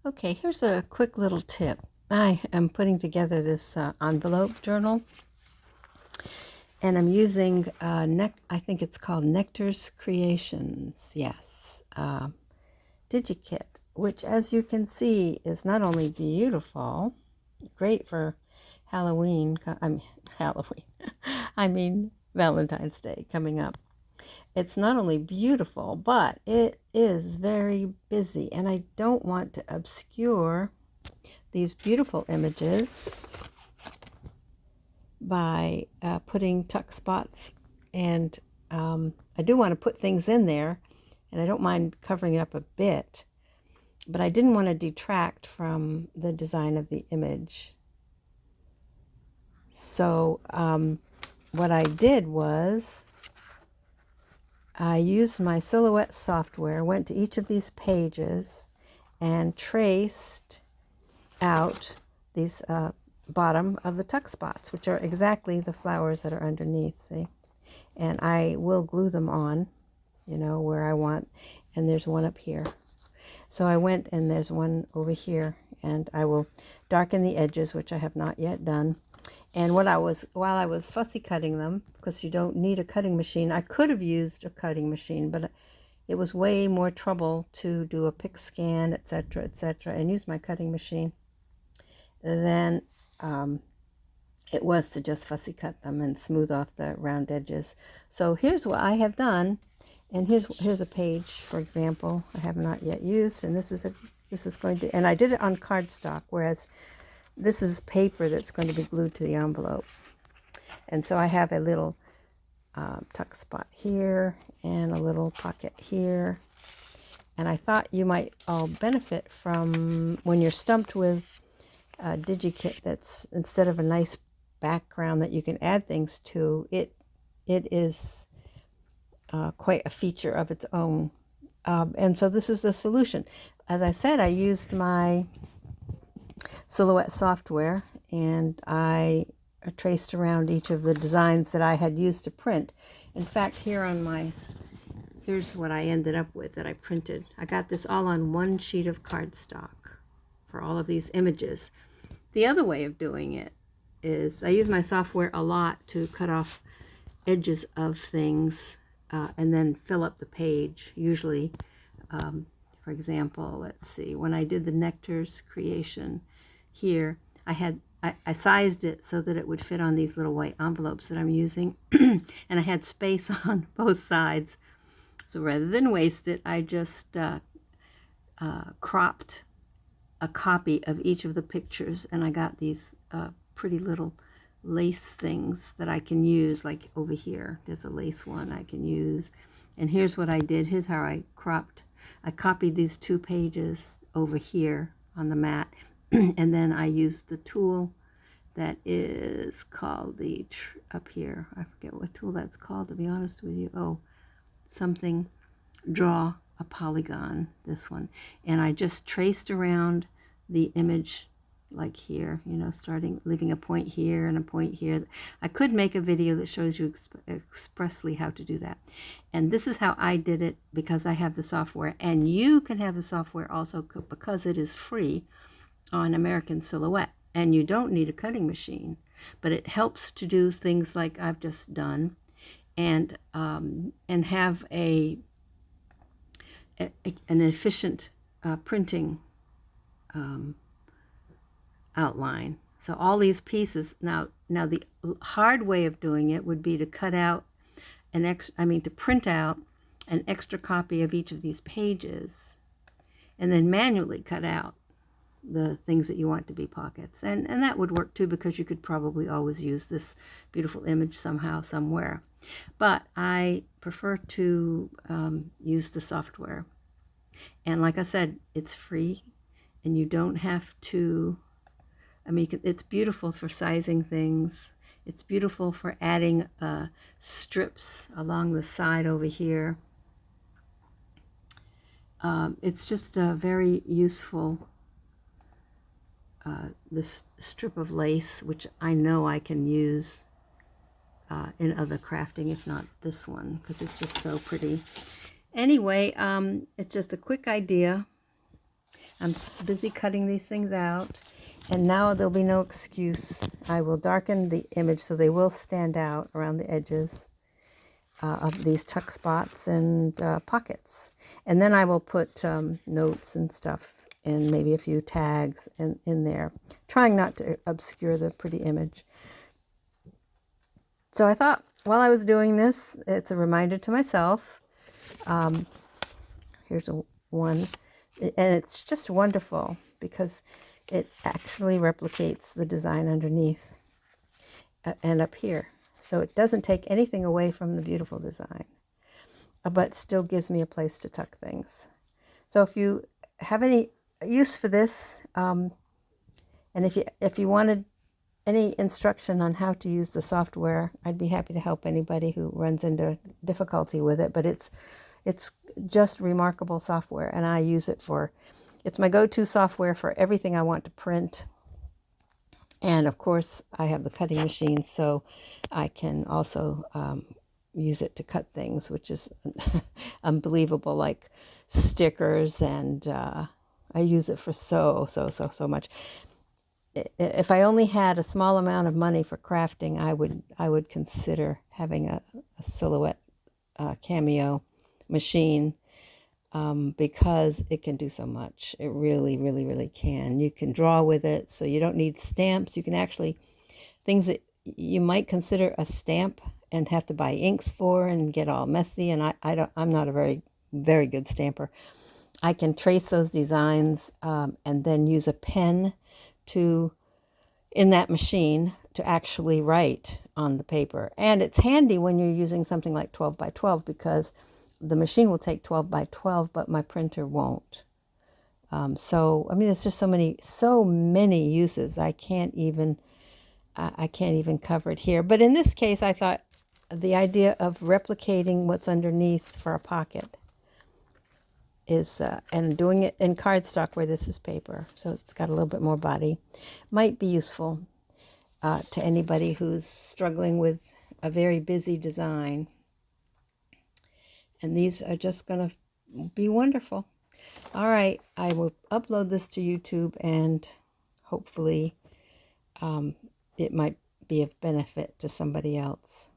Okay, here's a quick little tip. I am putting together this envelope journal, and I'm using I think it's called NectarsCreations. Yes, DigiKit, which, as you can see, is not only beautiful, great for Halloween. I mean Halloween. I mean Valentine's Day coming up. It's not only beautiful, but it is very busy, and I don't want to obscure these beautiful images by putting tuck spots, and I do want to put things in there, and I don't mind covering it up a bit, but I didn't want to detract from the design of the image. So what I did was I used my Silhouette software, went to each of these pages and traced out these bottom of the tuck spots, which are exactly the flowers that are underneath, see? And I will glue them on, you know, where I want, and there's one up here. So I went, and there's one over here, and I will darken the edges, which I have not yet done. And while I was fussy cutting them, because you don't need a cutting machine, I could have used a cutting machine, but it was way more trouble to do a pick scan, etc., and use my cutting machine than it was to just fussy cut them and smooth off the round edges. So here's what I have done, and here's a page, for example, I have not yet used, and this is going to, and I did it on cardstock, whereas this is paper that's going to be glued to the envelope. And so I have a little tuck spot here and a little pocket here. And I thought you might all benefit from, when you're stumped with a DigiKit that's, instead of a nice background that you can add things to, it is quite a feature of its own. And so this is the solution. As I said, I used my Silhouette software, and I traced around each of the designs that I had used to print. In fact, here's what I ended up with that I printed. I got this all on one sheet of cardstock for all of these images. The other way of doing it is I use my software a lot to cut off edges of things and then fill up the page. Usually, for example, let's see, when I did the Nectar's creation here, I sized it so that it would fit on these little white envelopes that I'm using, and I had space on both sides. So rather than waste it, I just cropped a copy of each of the pictures, and I got these pretty little lace things that I can use, like over here. There's a lace one I can use. And here's what I did. Here's how I copied these 2 pages over here on the mat, and then I used the tool that is called up here. I forget what tool that's called, to be honest with you. Oh, something, draw a polygon, this one. And I just traced around the image, like here, you know, leaving a point here and a point here. I could make a video that shows you expressly how to do that. And this is how I did it, because I have the software, and you can have the software also because it is free on American Silhouette, and you don't need a cutting machine, but it helps to do things like I've just done, and have an efficient printing outline. So all these pieces, now the hard way of doing it would be to cut out to print out an extra copy of each of these pages, and then manually cut out the things that you want to be pockets. And that would work too, because you could probably always use this beautiful image somehow, somewhere. But I prefer to use the software. And like I said, it's free, and you don't have to, it's beautiful for sizing things. It's beautiful for adding strips along the side over here. It's just a very useful, this strip of lace, which I know I can use in other crafting, if not this one, because it's just so pretty. Anyway, it's just a quick idea. I'm busy cutting these things out, and now there'll be no excuse. I will darken the image so they will stand out around the edges of these tuck spots and pockets. And then I will put notes and stuff and maybe a few tags in there, trying not to obscure the pretty image. So I thought while I was doing this, it's a reminder to myself. Here's one, and it's just wonderful because it actually replicates the design underneath and up here. So it doesn't take anything away from the beautiful design, but still gives me a place to tuck things. So if you have any use for this, and if you wanted any instruction on how to use the software, I'd be happy to help anybody who runs into difficulty with it. But it's just remarkable software, and I use it it's my go-to software for everything I want to print. And of course, I have the cutting machine, so I can also use it to cut things, which is unbelievable, like stickers, and I use it for so much. If I only had a small amount of money for crafting, I would consider having a Silhouette Cameo machine, because it can do so much. It really can. You can draw with it, so you don't need stamps. You can actually, things that you might consider a stamp and have to buy inks for and get all messy, and I'm not a very good stamper. I can trace those designs and then use a pen in that machine to actually write on the paper. And it's handy when you're using something like 12 by 12, because the machine will take 12 by 12, but my printer won't. So I mean, it's just so many uses. I can't even cover it here. But in this case, I thought the idea of replicating what's underneath for a pocket is, and doing it in cardstock where this is paper, so it's got a little bit more body, might be useful to anybody who's struggling with a very busy design. And these are just going to be wonderful. All right, I will upload this to YouTube, and hopefully it might be of benefit to somebody else.